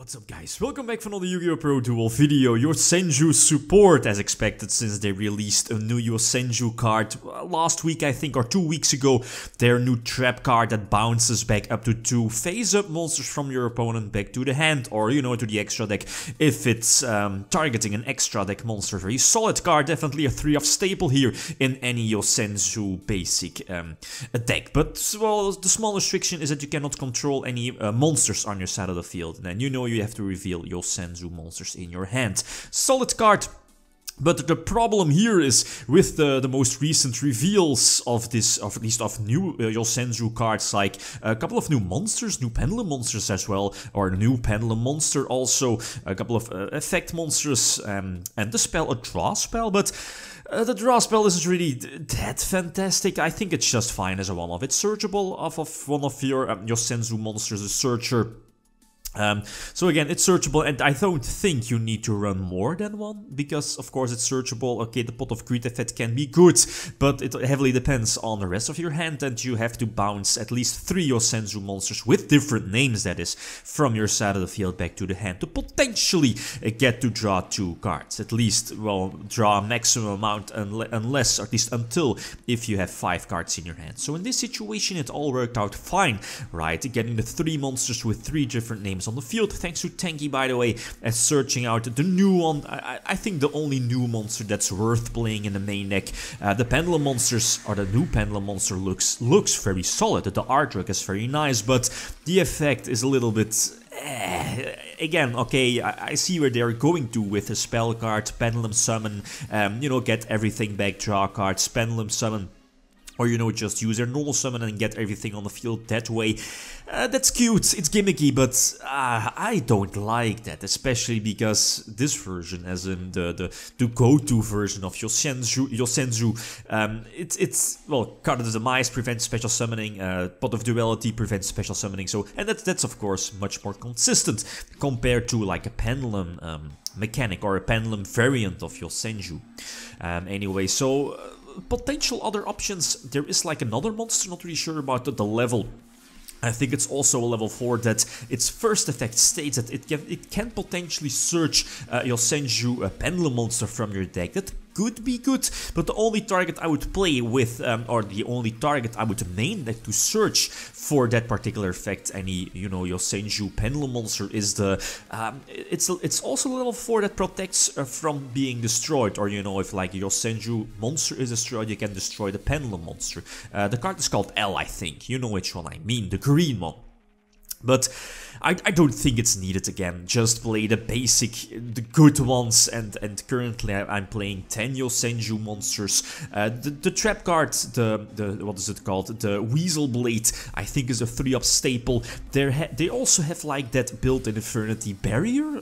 What's up guys, welcome back for another Yu-Gi-Oh! Pro Duel video. Yosenju support as expected since they released a new Yosenju card last week I think, or 2 weeks ago. Their new trap card that bounces back up to 2 face-up monsters from your opponent back to the hand, or you know, to the extra deck if it's targeting an extra deck monster. Very solid card, definitely a 3-of staple here in any Yosenju basic deck. But well, the small restriction is that you cannot control any monsters on your side of the field, and then you know you have to reveal Yosenju monsters in your hand. Solid card. But the problem here is with the most recent reveals of this, of at least of new Yosenju cards, like a couple of new monsters, new pendulum monsters as well, or a new pendulum monster also, a couple of effect monsters, and the spell, a draw spell, but the draw spell isn't really that fantastic. I think it's just fine as a one-off. It's searchable off of one of your Yosenju monsters, a searcher. So again, it's searchable, and I don't think you need to run more than one, because of course it's searchable. Okay, the pot of greed effect can be good, but it heavily depends on the rest of your hand, and you have to bounce at least 3 Yosenju monsters with different names, that is, from your side of the field back to the hand to potentially get to draw 2 cards. At least, well, draw a maximum amount unless, or at least until, if you have 5 cards in your hand. So in this situation it all worked out fine, right? Getting the 3 monsters with 3 different names on the field, thanks to Tanky, by the way, as searching out the new one. I think the only new monster that's worth playing in the main deck. The pendulum monsters, or the new pendulum monster, looks very solid. The artwork is very nice, but the effect is a little bit again, okay, I see where they're going to with a spell card, pendulum summon, you know, get everything back, draw cards, pendulum summon. Or, you know, just use their normal summon and get everything on the field that way. That's cute, it's gimmicky, but I don't like that. Especially because this version, as in the go-to version of Yosenju, it's well, Card of the Demise prevents special summoning, Pot of Duality prevents special summoning, so, and that's of course much more consistent compared to like a pendulum mechanic or a pendulum variant of Yosenju. Anyway, so potential other options. There is like another monster, not really sure about the level. I think it's also a level 4 that its first effect states that it can potentially search Yosenju, a pendulum monster from your deck. That could be good, but the only target I would play with, or the only target I would main deck to search for that particular effect, any, you know, Yosenju pendulum monster, is the it's also level 4 that protects from being destroyed, or you know, if like Yosenju monster is destroyed, you can destroy the pendulum monster. The card is called L, I think. You know which one I mean, the green one. But I don't think it's needed again. Just play the basic, the good ones, and currently I'm playing 10 Yosenju monsters. The trap card, the what is it called? The Weasel Blade, I think is a 3-up staple. They also have like that built-in Infernity barrier.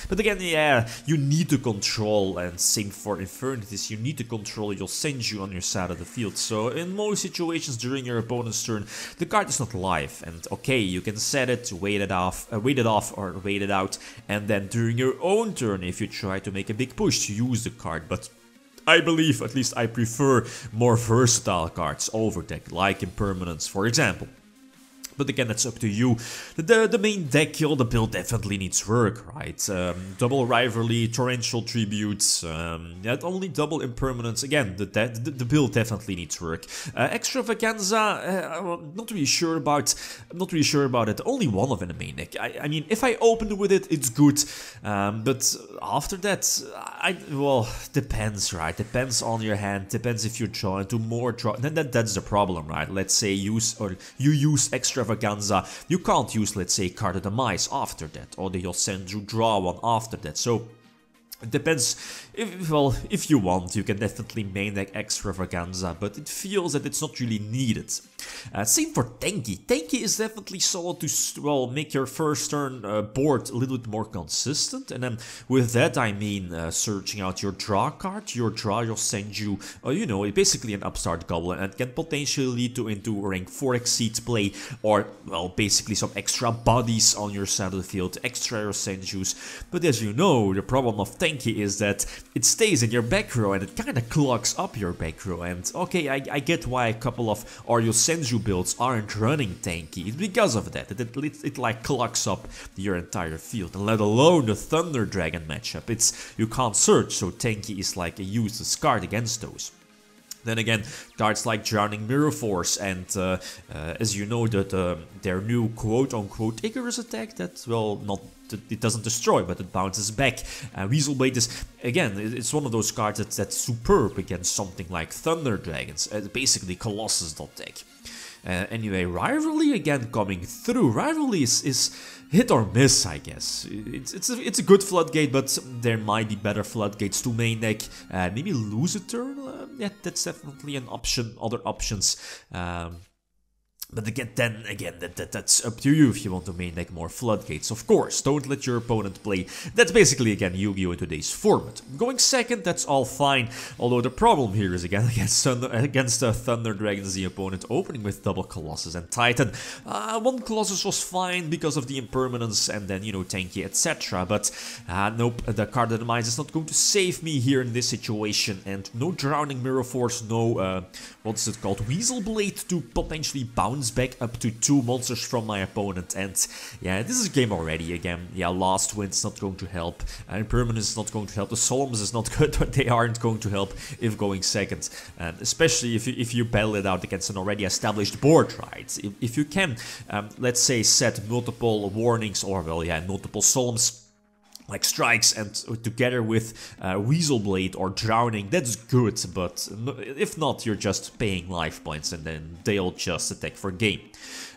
But again, yeah, you need to control, and same for Infernities, you need to control Yosenju on your side of the field. So in most situations during your opponent's turn, the card is not live, and okay, you can set it, wait it off, or wait it out, and then during your own turn, if you try to make a big push, use the card. But I believe, at least I prefer more versatile cards over deck, like Impermanence, for example. But again, that's up to you. The main deck, you know, the build definitely needs work, right? Double Rivalry, Torrential Tributes, not only double Impermanence. Again, the build definitely needs work. Extravaganza, not really sure about it. Only one of in the main deck. I mean, if I open with it, it's good. But after that, well, depends, right? Depends on your hand. Depends if you draw into more draw. Then that's the problem, right? Let's say you use Extravaganza. You can't use, let's say, Card of the Demise after that, or the Yosenju draw one after that. So it depends. If you want, you can definitely main deck Extravaganza, but it feels that it's not really needed. Same for Tanky. Tanky is definitely solid to, well, make your first turn board a little bit more consistent, and then with that I mean searching out your draw card, your Yosenju, you know, basically an upstart goblin, and can potentially lead into rank 4 exceed play, or, well, basically some extra bodies on your side of the field, extra Yosenjus. But as you know, the problem of tanky is that it stays in your back row and it kind of clogs up your back row. And okay, I get why a couple of our Yosenju builds aren't running tanky. It's because of that. It like clogs up your entire field, and let alone the Thunder Dragon matchup. You can't search, so tanky is like a useless card against those. Then again, cards like Drowning Mirror Force and, as you know, their new quote-unquote Icarus attack that, well, it doesn't destroy, but it bounces back. Weasel Blade is, again, it's one of those cards that's superb against something like Thunder Dragons, basically Colossus.deck. Anyway, Rivalry again coming through. Rivalry is hit or miss, I guess. It's a good floodgate, but there might be better floodgates to main deck. Maybe lose a turn. Yeah, that's definitely an option. Other options. But again, that's up to you if you want to main deck more floodgates. Of course, don't let your opponent play. That's basically, again, Yu-Gi-Oh! In today's format. Going second, that's all fine. Although the problem here is, again, against Thunder Dragons, the opponent opening with double Colossus and Titan. One Colossus was fine because of the impermanence and then, you know, tanky, etc. But nope, the card of the Demise is not going to save me here in this situation. And no Drowning Mirror Force, no, what's it called, Weasel Blade to potentially bounce back up to 2 monsters from my opponent. And yeah, this is a game already. Again, yeah, last wind's not going to help, impermanence is not going to help, the Solemns is not good, but they aren't going to help if going second, and especially if you battle it out against an already established board, right? If you can, let's say, set multiple warnings, or well, yeah, multiple Solemns like strikes, and together with Weasel Blade or Drowning, that's good, but if not, you're just paying life points and then they'll just attack for game.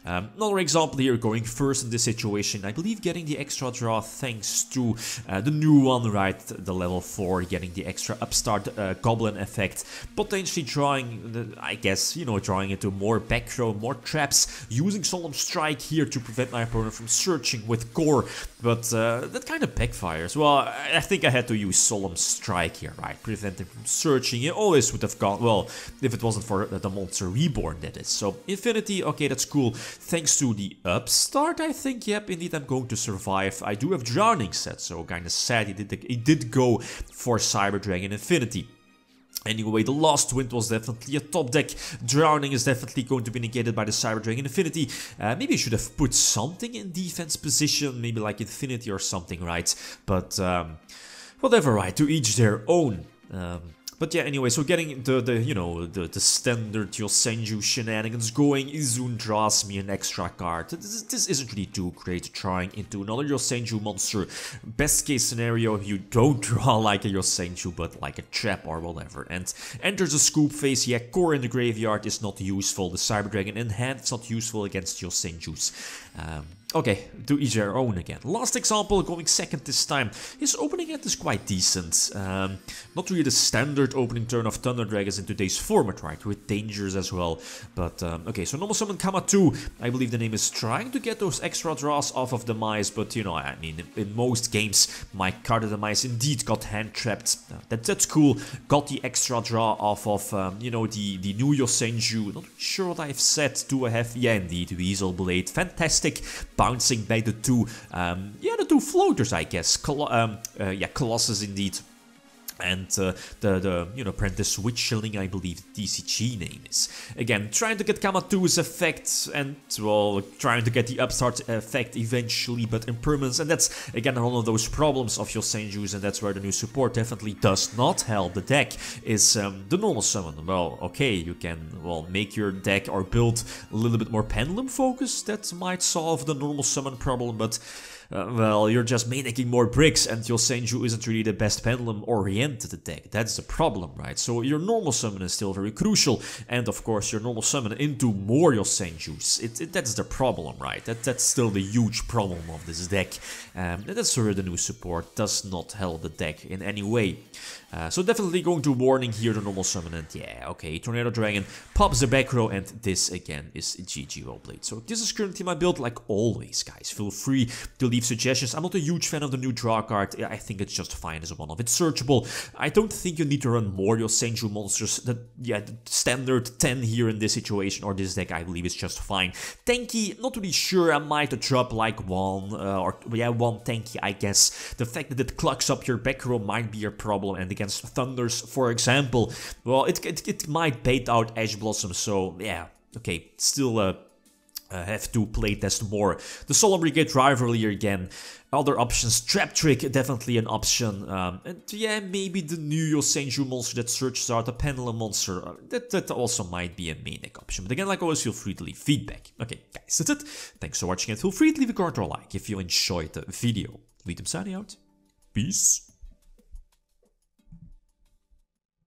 Another example here, going first in this situation, I believe getting the extra draw thanks to the new one, right, the level 4, getting the extra upstart goblin effect, potentially drawing, I guess, you know, drawing into more back row, more traps, using Solemn Strike here to prevent my opponent from searching with Core, but that kind of backfires. Well, I think I had to use Solemn Strike here, right, prevent him from searching. He always would have gone, well, if it wasn't for the monster reborn, that is. So, Infinity, okay, that's cool. Thanks to the upstart, I think, yep, indeed I'm going to survive. I do have Drowning set, so kinda sad he did go for Cyber Dragon Infinity. Anyway, the last wind was definitely a top deck. Drowning is definitely going to be negated by the Cyber Dragon Infinity. Maybe I should have put something in defense position, maybe like Infinity or something, right? But whatever, right? To each their own. But yeah, anyway, so getting the standard Yosenju shenanigans going, Izun draws me an extra card. This isn't really too great, trying into another Yosenju monster. Best case scenario, you don't draw like a Yosenju, but like a trap or whatever. And enters a scoop phase. Yeah, Core in the graveyard is not useful. The Cyber Dragon in hand is not useful against Yosenjus. Okay, to each their own again. Last example, going second this time. His opening hand is quite decent. Not really the standard opening turn of Thunder Dragons in today's format, right? With dangers as well. But, okay, so normal summon Kama 2. I believe the name is trying to get those extra draws off of Demise, but, you know, I mean, in most games, my card of Demise indeed got hand-trapped. That's cool. Got the extra draw off of, you know, the new Yosenju. Not sure what I've set. Do I have? Yeah, indeed, Weasel Blade. Fantastic. Bouncing back the two, the two floaters, I guess. Yeah, Colossus indeed. And the Apprentice Witchling, I believe the TCG name is. Again, trying to get Kama 2's effect and, well, trying to get the upstart effect eventually, but impermanence. And that's, again, one of those problems of Yosenju's, and that's where the new support definitely does not help the deck, is the normal summon. Well, okay, you can, well, make your deck or build a little bit more pendulum focus. That might solve the normal summon problem, but well, you're just making more bricks, and Yosenju isn't really the best pendulum-oriented deck. That's the problem, right? So your normal summon is still very crucial, and of course your normal summon into more Yosenjus. That's the problem, right? That's still the huge problem of this deck. And that's where the new support does not help the deck in any way. So definitely going to warning here, the normal summon, and yeah, okay, Tornado Dragon pops the back row, and this again is Yugioh Blade. So this is currently my build, like always, guys. Feel free to leave leave suggestions. I'm not a huge fan of the new draw card. I think it's just fine as a one-off. It's searchable. I don't think you need to run more Yosenju monsters. The standard 10 here in this situation or this deck, I believe, is just fine. Tanky, not really sure. I might drop like one tanky, I guess. The fact that it clogs up your back row might be a problem, and against Thunders, for example, well, it might bait out Ash Blossom, so yeah, okay, still have to playtest more. The Solar Brigade Rivalry again. Other options, Trap Trick, definitely an option. And yeah, maybe the new Yosenju monster that searches out a Pendulum monster. That also might be a main deck option. But again, like always, feel free to leave feedback. Okay, guys, that's it. Thanks for watching and feel free to leave a comment or like if you enjoyed the video. Lithium signing out. Peace.